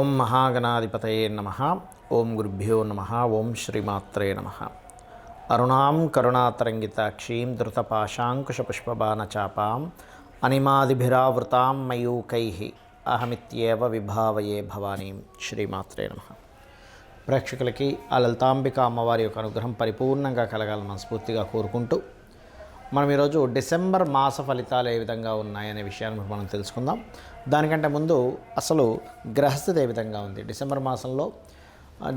ఓం మహాగణాధిపతయే నమః. ఓం గురుభ్యో నమః. ఓం శ్రీమాత్రే నమః. అరుణాం కరుణాతరంగితాక్షీం ధృతపాశాంకుశపుష్పబాణచాపాం అనిమాదిభిరావృతాం మయూకైః అహమిత్యేవ విభావయే భవానీం. శ్రీమాత్రే నమః. ప్రేక్షకులకి ఆ లలితాంబిక అమ్మవారి యొక్క అనుగ్రహం పరిపూర్ణంగా కలగాలని మనస్ఫూర్తిగా కోరుకుంటూ మనం ఈరోజు డిసెంబర్ మాస ఫలితాలు ఏ విధంగా ఉన్నాయనే విషయాన్ని మనం తెలుసుకుందాం. దానికంటే ముందు అసలు గ్రహస్థితి ఏ విధంగా ఉంది. డిసెంబర్ మాసంలో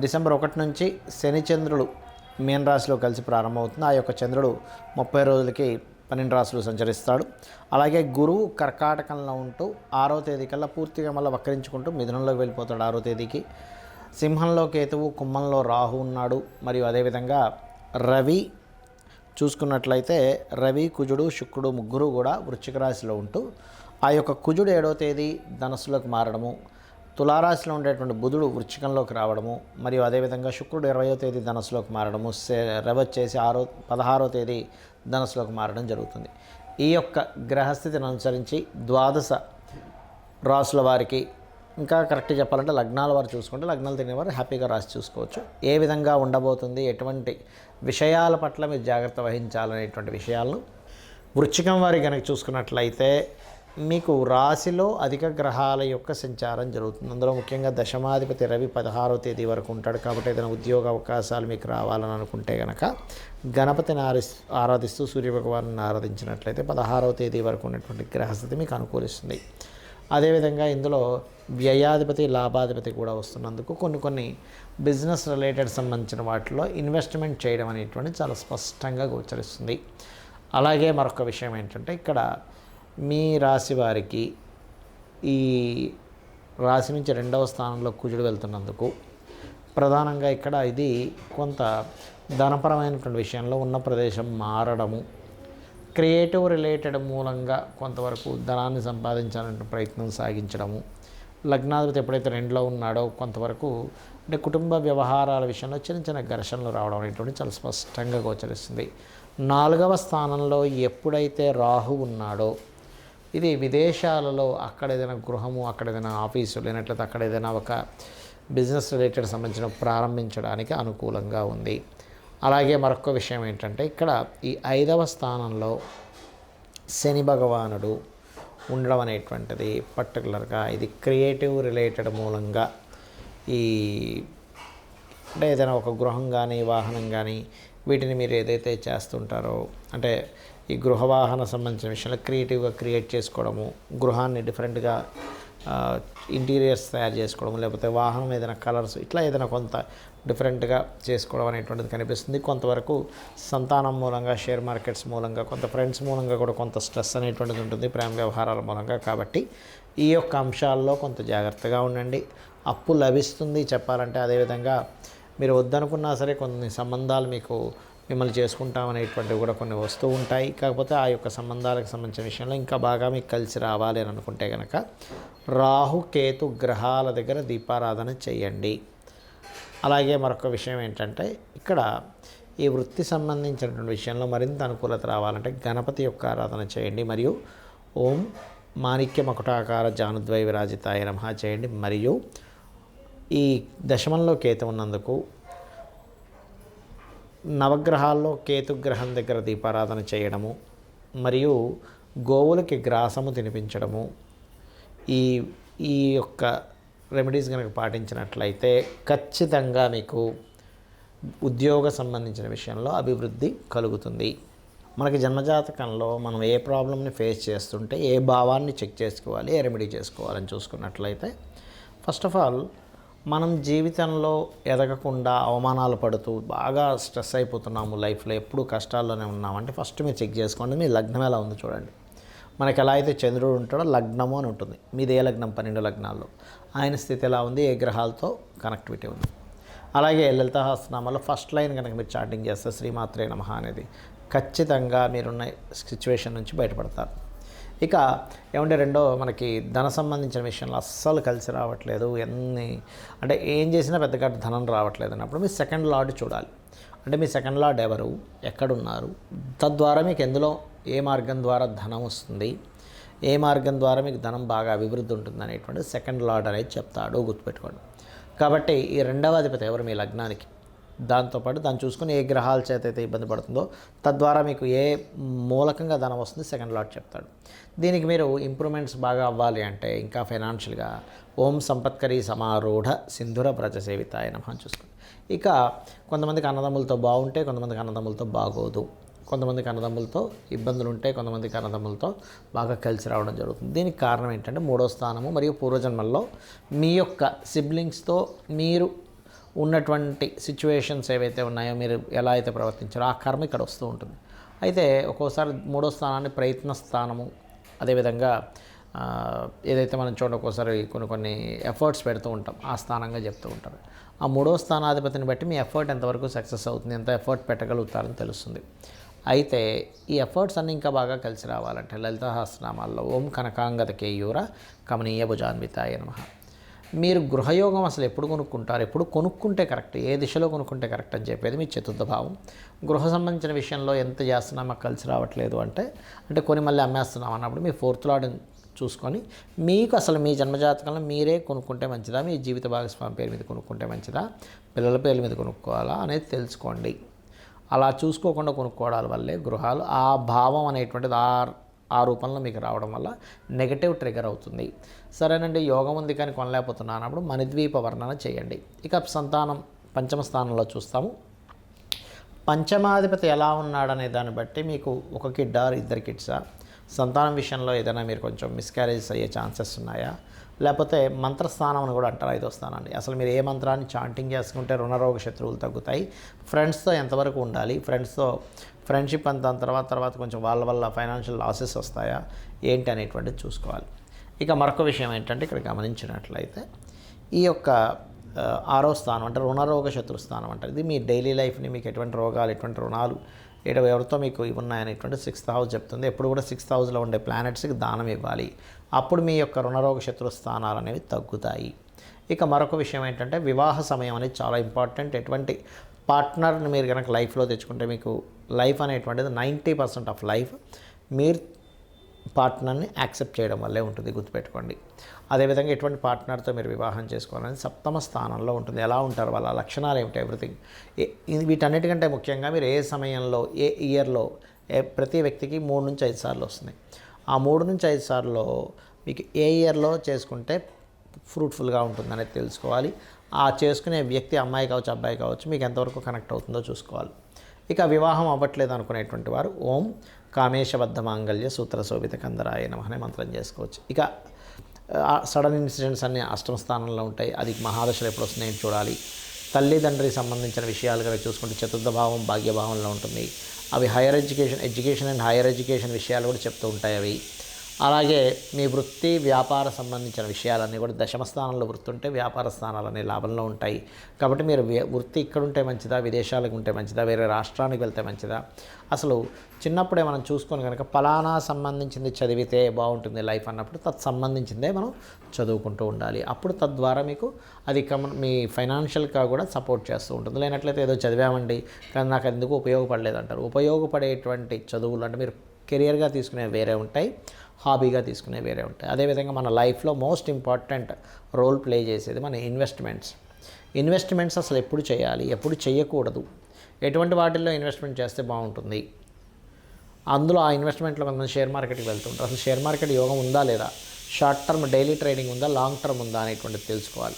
డిసెంబర్ 1 నుంచి శని చంద్రుడు మీన రాశిలో కలిసి ప్రారంభమవుతుంది. ఆ యొక్క చంద్రుడు 30 రోజులకి 12 రాశులు సంచరిస్తాడు. అలాగే గురువు కర్కాటకంలో ఉంటూ 6వ తేదీ కల్లా పూర్తిగా మళ్ళీ వక్రించుకుంటూ మిథునంలోకి వెళ్ళిపోతాడు. 6వ తేదీకి సింహంలో కేతువు, కుంభంలో రాహు ఉన్నాడు. మరియు అదేవిధంగా రవి చూసుకున్నట్లయితే రవి, కుజుడు, శుక్రుడు ముగ్గురు కూడా వృశ్చిక రాశిలో ఉంటూ ఆ యొక్క కుజుడు 7వ తేదీ ధనస్సులోకి మారడము, తులారాశిలో ఉండేటువంటి బుధుడు వృశ్చికంలోకి రావడము, మరియు అదేవిధంగా శుక్రుడు 20వ తేదీ ధనస్సులోకి మారడము, రవి వచ్చేసి 16వ తేదీ ధనస్సులోకి మారడం జరుగుతుంది. ఈ యొక్క గ్రహస్థితిని అనుసరించి ద్వాదశ రాశుల వారికి, ఇంకా కరెక్ట్గా చెప్పాలంటే లగ్నాల వారు చూసుకుంటే లగ్నాలు తినేవారు హ్యాపీగా రాసి చూసుకోవచ్చు. ఏ విధంగా ఉండబోతుంది, ఎటువంటి విషయాల పట్ల మీరు జాగ్రత్త వహించాలనేటువంటి విషయాలను వృశ్చికం వారి కనుక చూసుకున్నట్లయితే మీకు రాశిలో అధిక గ్రహాల యొక్క సంచారం జరుగుతుంది. అందులో ముఖ్యంగా దశమాధిపతి రవి 16వ తేదీ వరకు ఉంటాడు. కాబట్టి ఏదైనా ఉద్యోగ అవకాశాలు మీకు రావాలని అనుకుంటే కనుక గణపతిని ఆరాధిస్తూ సూర్యభగవాన్ని ఆరాధించినట్లయితే 16వ తేదీ వరకు ఉన్నటువంటి గ్రహస్థితి మీకు అనుకూలిస్తుంది. అదేవిధంగా ఇందులో వ్యయాధిపతి, లాభాధిపతి కూడా వస్తున్నందుకు కొన్ని బిజినెస్ రిలేటెడ్ సంబంధించిన వాటిలో ఇన్వెస్ట్మెంట్ చేయడం అనేటువంటి చాలా స్పష్టంగా గోచరిస్తుంది. అలాగే మరొక విషయం ఏంటంటే ఇక్కడ మీ రాశి వారికి ఈ రాశి నుంచి 2వ స్థానంలో కుజుడు వెళ్తున్నందుకు ప్రధానంగా ఇక్కడ ఇది కొంత ధనపరమైనటువంటి విషయంలో ఉన్న ప్రదేశం మారడము, క్రియేటివ్ రిలేటెడ్ మూలంగా కొంతవరకు ధనాన్ని సంపాదించాలంటే ప్రయత్నం సాగించడము, లగ్నాధిపతి ఎప్పుడైతే 2లో ఉన్నాడో కొంతవరకు అంటే కుటుంబ వ్యవహారాల విషయంలో చిన్న ఘర్షణలు రావడం అనేటువంటి చాలా స్పష్టంగా గోచరిస్తుంది. 4వ స్థానంలో ఎప్పుడైతే రాహు ఉన్నాడో ఇది విదేశాలలో అక్కడ ఏదైనా గృహము, అక్కడ ఏదైనా ఆఫీసు లేనట్లయితే అక్కడ ఏదైనా ఒక బిజినెస్ రిలేటెడ్ సంబంధించిన ప్రారంభించడానికి అనుకూలంగా ఉంది. అలాగే మరొక విషయం ఏంటంటే ఇక్కడ ఈ 5వ స్థానంలో శని భగవానుడు ఉండడం అనేటువంటిది పర్టికులర్గా ఇది క్రియేటివ్ రిలేటెడ్ మూలంగా ఈ అంటే ఏదైనా ఒక గృహం కానీ వాహనం కానీ వీటిని మీరు ఏదైతే చేస్తుంటారో అంటే ఈ గృహవాహన సంబంధించిన విషయంలో క్రియేటివ్గా క్రియేట్ చేసుకోవడము, గృహాన్ని డిఫరెంట్గా ఇంటీరియర్స్ తయారు చేసుకోవడం, లేకపోతే వాహనం ఏదైనా కలర్స్ ఇట్లా ఏదైనా కొంత డిఫరెంట్గా చేసుకోవడం అనేటువంటిది కనిపిస్తుంది. కొంతవరకు సంతానం మూలంగా, షేర్ మార్కెట్స్ మూలంగా, కొంత ఫ్రెండ్స్ మూలంగా కూడా కొంత స్ట్రెస్ అనేటువంటిది ఉంటుంది ప్రేమ వ్యవహారాల మూలంగా. కాబట్టి ఈ యొక్క అంశాల్లో కొంత జాగ్రత్తగా ఉండండి. అప్పు లభిస్తుంది చెప్పాలంటే. అదేవిధంగా మీరు వద్దనుకున్నా సరే కొన్ని సంబంధాలు మీకు మిమ్మల్ని చేసుకుంటామనేటువంటివి కూడా కొన్ని వస్తూ ఉంటాయి. కాకపోతే ఆ యొక్క సంబంధాలకు సంబంధించిన విషయంలో ఇంకా బాగా మీకు కలిసి రావాలి అని అనుకుంటే కనుక రాహు, కేతు గ్రహాల దగ్గర దీపారాధన చేయండి. అలాగే మరొక విషయం ఏంటంటే ఇక్కడ ఈ వృత్తి సంబంధించినటువంటి విషయంలో మరింత అనుకూలత రావాలంటే గణపతి యొక్క ఆరాధన చేయండి. మరియు ఓం మాణిక్య మకుటాకార జానుద్వై విరాజితాయ నమః చేయండి. మరియు ఈ దశమంలో కేతు ఉన్నందుకు నవగ్రహాల్లో కేతుగ్రహం దగ్గర దీపారాధన చేయడము, మరియు గోవులకి గ్రాసము తినిపించడము, ఈ యొక్క రెమెడీస్ కనుక పాటించినట్లయితే ఖచ్చితంగా మీకు ఉద్యోగ సంబంధించిన విషయంలో అభివృద్ధి కలుగుతుంది. మనకి జన్మజాతకంలో మనం ఏ ప్రాబ్లమ్ని ఫేస్ చేస్తుంటే ఏ భావాన్ని చెక్ చేసుకోవాలి, ఏ రెమెడీ చేసుకోవాలని చూసుకున్నట్లయితే ఫస్ట్ ఆఫ్ ఆల్ మనం జీవితంలో ఎదగకుండా అవమానాలు పడుతూ బాగా స్ట్రెస్ అయిపోతున్నాము, లైఫ్లో ఎప్పుడూ కష్టాల్లోనే ఉన్నామంటే ఫస్ట్ మీరు చెక్ చేసుకోండి మీ లగ్నం ఎలా ఉంది చూడండి. మనకి ఎలా అయితే చంద్రుడు ఉంటాడో లగ్నము అని ఉంటుంది. మీది ఏ లగ్నం 12 లగ్నాల్లో ఆయన స్థితి ఎలా ఉంది, ఏ గ్రహాలతో కనెక్టివిటీ ఉంది. అలాగే లలితా సహస్రనామాలో ఫస్ట్ లైన్ కనుక మీరు చాటింగ్ చేస్తే శ్రీమాత్రే నమః అనేది ఖచ్చితంగా మీరున్న సిచ్యువేషన్ నుంచి బయటపడతారు. ఇక ఏమంటే రెండో మనకి ధన సంబంధించిన విషయంలో అస్సలు కలిసి రావట్లేదు, అంటే ఏం చేసినా పెద్దగా ధనం రావట్లేదు అన్నప్పుడు మీ సెకండ్ లార్డ్ చూడాలి. అంటే మీ సెకండ్ లార్డ్ ఎవరు, ఎక్కడున్నారు, తద్వారా మీకు ఎందులో ఏ మార్గం ద్వారా ధనం వస్తుంది, ఏ మార్గం ద్వారా మీకు ధనం బాగా అభివృద్ధి ఉంటుంది అనేటువంటి సెకండ్ లార్డ్ అనేది చెప్తాడు, గుర్తుపెట్టుకోండి. కాబట్టి ఈ రెండవ అధిపతి ఎవరు మీ లగ్నానికి, దాంతోపాటు దాన్ని చూసుకొని ఏ గ్రహాల చేత అయితే ఇబ్బంది పడుతుందో తద్వారా మీకు ఏ మూలకంగా ధనం వస్తుంది సెకండ్ లాట్ చెప్తాడు. దీనికి మీరు ఇంప్రూవ్మెంట్స్ బాగా అవ్వాలి అంటే ఇంకా ఫైనాన్షియల్గా ఓం సంపత్కరీ సమారూఢ సింధుర వ్రజ సేవితాయ నమః అని చూసుకోండి. ఇక కొంతమందికి అన్నదమ్ములతో బాగుంటే కొంతమందికి అన్నదమ్ములతో బాగోదు, కొంతమందికి అన్నదమ్ములతో ఇబ్బందులు ఉంటాయి, కొంతమందికి అన్నదమ్ములతో బాగా కలిసి రావడం జరుగుతుంది. దీనికి కారణం ఏంటంటే 3వ స్థానము మరియు పూర్వజన్మల్లో మీ యొక్క సిబ్లింగ్స్తో మీరు ఉన్నటువంటి సిచ్యువేషన్స్ ఏవైతే ఉన్నాయో, మీరు ఎలా అయితే ప్రవర్తించారో ఆ కర్మ ఇక్కడ వస్తూ ఉంటుంది. అయితే ఒక్కోసారి 3వ స్థానాన్ని ప్రయత్న స్థానము, అదేవిధంగా ఏదైతే మనం చూడండి ఒక్కోసారి కొన్ని ఎఫర్ట్స్ పెడుతూ ఉంటాం, ఆ స్థానంగా చెప్తూ ఉంటారు. ఆ 3వ స్థానాధిపతిని బట్టి మీ ఎఫర్ట్ ఎంతవరకు సక్సెస్ అవుతుంది, ఎంత ఎఫర్ట్ పెట్టగలుగుతారని తెలుస్తుంది. అయితే ఈ ఎఫర్ట్స్ అన్నీ ఇంకా బాగా కలిసి రావాలంటే లలితా సహస్రనామాల్లో ఓం కనకాంగద కేయూర కమనీయ భుజాన్వితాయ నమః. మీరు గృహయోగం అసలు ఎప్పుడు కొనుక్కుంటారు, ఎప్పుడు కొనుక్కుంటే కరెక్ట్, ఏ దిశలో కొనుక్కుంటే కరెక్ట్ అని చెప్పేది మీ చతుర్థ భావం. గృహ సంబంధించిన విషయంలో ఎంత చేస్తున్నా మాకు కలిసి రావట్లేదు అంటే కొన్ని మళ్ళీ అమ్మేస్తున్నాం అన్నప్పుడు మీ 4th లార్డ్ చూసుకొని మీకు అసలు మీ జన్మజాతకంలో మీరే కొనుక్కుంటే మంచిదా, మీ జీవిత భాగస్వామి పేరు మీద కొనుక్కుంటే మంచిదా, పిల్లల పేర్ల మీద కొనుక్కోవాలా అనేది తెలుసుకోండి. అలా చూసుకోకుండా కొనుక్కోవడాల వల్లే గృహాలు ఆ భావం అనేటువంటిది ఆ రూపంలో మీకు రావడం వల్ల నెగటివ్ ట్రిగర్ అవుతుంది. సరేనండి, యోగం ఉంది కానీ కొనలేకపోతున్నాను అన్నప్పుడు మణిద్వీప వర్ణన చేయండి. ఇక సంతానం పంచమ స్థానంలో చూస్తాము. పంచమాధిపతి ఎలా ఉన్నాడనే దాన్ని బట్టి మీకు ఒక కిడ్ ఆర్ 2 కిడ్సా, సంతానం విషయంలో ఏదైనా మీరు కొంచెం మిస్క్యారేజెస్ అయ్యే ఛాన్సెస్ ఉన్నాయా, లేకపోతే మంత్రస్థానం అని కూడా అంటారు 5వ స్థానాన్ని. అసలు మీరు ఏ మంత్రాన్ని చాంటింగ్ చేసుకుంటే రుణరోగ శత్రువులు తగ్గుతాయి, ఫ్రెండ్స్తో ఎంతవరకు ఉండాలి, ఫ్రెండ్స్తో ఫ్రెండ్షిప్ అంత తర్వాత కొంచెం వాళ్ళ వల్ల ఫైనాన్షియల్ లాసెస్ వస్తాయా ఏంటి అనేటువంటిది చూసుకోవాలి. ఇక మరొక విషయం ఏంటంటే ఇక్కడ గమనించినట్లయితే ఈ యొక్క 6వ స్థానం అంటే రుణరోగ శత్రుస్థానం అంటారు. ఇది మీ డైలీ లైఫ్ని, మీకు ఎటువంటి రోగాలు ఎటువంటి రుణాలు ఎవరితో మీకు ఇవి ఉన్నాయనేటువంటి 6th హౌస్ చెప్తుంది. ఎప్పుడు కూడా 6th హౌస్లో ఉండే ప్లానెట్స్కి దానం ఇవ్వాలి, అప్పుడు మీ యొక్క రుణరోగ శత్రు స్థానాలు అనేవి తగ్గుతాయి. ఇక మరొక విషయం ఏంటంటే వివాహ సమయం అనేది చాలా ఇంపార్టెంట్. ఎటువంటి పార్ట్నర్ని మీరు కనుక లైఫ్లో తెచ్చుకుంటే మీకు లైఫ్ అనేటువంటిది 90% ఆఫ్ లైఫ్ మీరు పార్ట్నర్ని యాక్సెప్ట్ చేయడం వల్లే ఉంటుంది, గుర్తుపెట్టుకోండి. అదేవిధంగా ఎటువంటి పార్ట్నర్తో మీరు వివాహం చేసుకోవాలని 7వ స్థానంలో ఉంటుంది. ఎలా ఉంటారు, వాళ్ళ లక్షణాలు ఏమిటి, ఎవ్రీథింగ్. వీటన్నిటికంటే ముఖ్యంగా మీరు ఏ సమయంలో ఏ ఇయర్లో ప్రతి వ్యక్తికి 3 నుంచి 5 సార్లు వస్తున్నాయి. ఆ 3 నుంచి 5 సార్లు మీకు ఏ ఇయర్లో చేసుకుంటే ఫ్రూట్ఫుల్గా ఉంటుందనేది తెలుసుకోవాలి. ఆ చేసుకునే వ్యక్తి అమ్మాయి కావచ్చు అబ్బాయి కావచ్చు మీకు ఎంతవరకు కనెక్ట్ అవుతుందో చూసుకోవాలి. ఇక వివాహం అవ్వట్లేదు అనుకునేటువంటి వారు ఓం కామేశబద్ధ మాంగళ్య సూత్ర శోభిత కందరాయ నమః అనే మంత్రం చేసుకోవచ్చు. ఇక సడన్ ఇన్సిడెంట్స్ అన్నీ 8వ స్థానంలో ఉంటాయి, అది మహాదశలు ఎప్పుడు వస్తున్నాయని చూడాలి. తల్లిదండ్రికి సంబంధించిన విషయాలు కనుక చూసుకుంటే 4వ భావం భాగ్యభావంలో ఉంటుంది. అవి ఎడ్యుకేషన్ అండ్ హైయర్ ఎడ్యుకేషన్ విషయాలు కూడా చెప్తూ ఉంటాయి అవి. అలాగే మీ వృత్తి వ్యాపార సంబంధించిన విషయాలన్నీ కూడా 10వ స్థానంలో వృత్తి ఉంటే వ్యాపార స్థానాలన్నీ లాభంలో ఉంటాయి. కాబట్టి మీరు వృత్తి ఇక్కడ ఉంటే మంచిదా, విదేశాలకు ఉంటే మంచిదా, వేరే రాష్ట్రానికి వెళ్తే మంచిదా, అసలు చిన్నప్పుడే మనం చూసుకొని కనుక ఫలానా సంబంధించింది చదివితే బాగుంటుంది లైఫ్ అన్నప్పుడు సంబంధించిందే మనం చదువుకుంటూ ఉండాలి. అప్పుడు తద్వారా మీకు అది మీ ఫైనాన్షియల్గా కూడా సపోర్ట్ చేస్తూ ఉంటుంది. లేనట్లయితే ఏదో చదివామండి కానీ నాకు ఎందుకు ఉపయోగపడలేదు అంటారు. ఉపయోగపడేటువంటి చదువులు అంటే మీరు కెరియర్గా తీసుకునే వేరే ఉంటాయి, హాబీగా తీసుకునే వేరే ఉంటాయి. అదేవిధంగా మన లైఫ్లో మోస్ట్ ఇంపార్టెంట్ రోల్ ప్లే చేసేది మన ఇన్వెస్ట్మెంట్స్ అసలు ఎప్పుడు చేయాలి, ఎప్పుడు చేయకూడదు, ఎటువంటి వాటిల్లో ఇన్వెస్ట్మెంట్ చేస్తే బాగుంటుంది. అందులో ఆ ఇన్వెస్ట్మెంట్లో కొంతమంది షేర్ మార్కెట్కి వెళ్తుంటారు. అసలు షేర్ మార్కెట్ యోగం ఉందా లేదా, షార్ట్ టర్మ్ డైలీ ట్రేడింగ్ ఉందా, లాంగ్ టర్మ్ ఉందా అనేటువంటిది తెలుసుకోవాలి.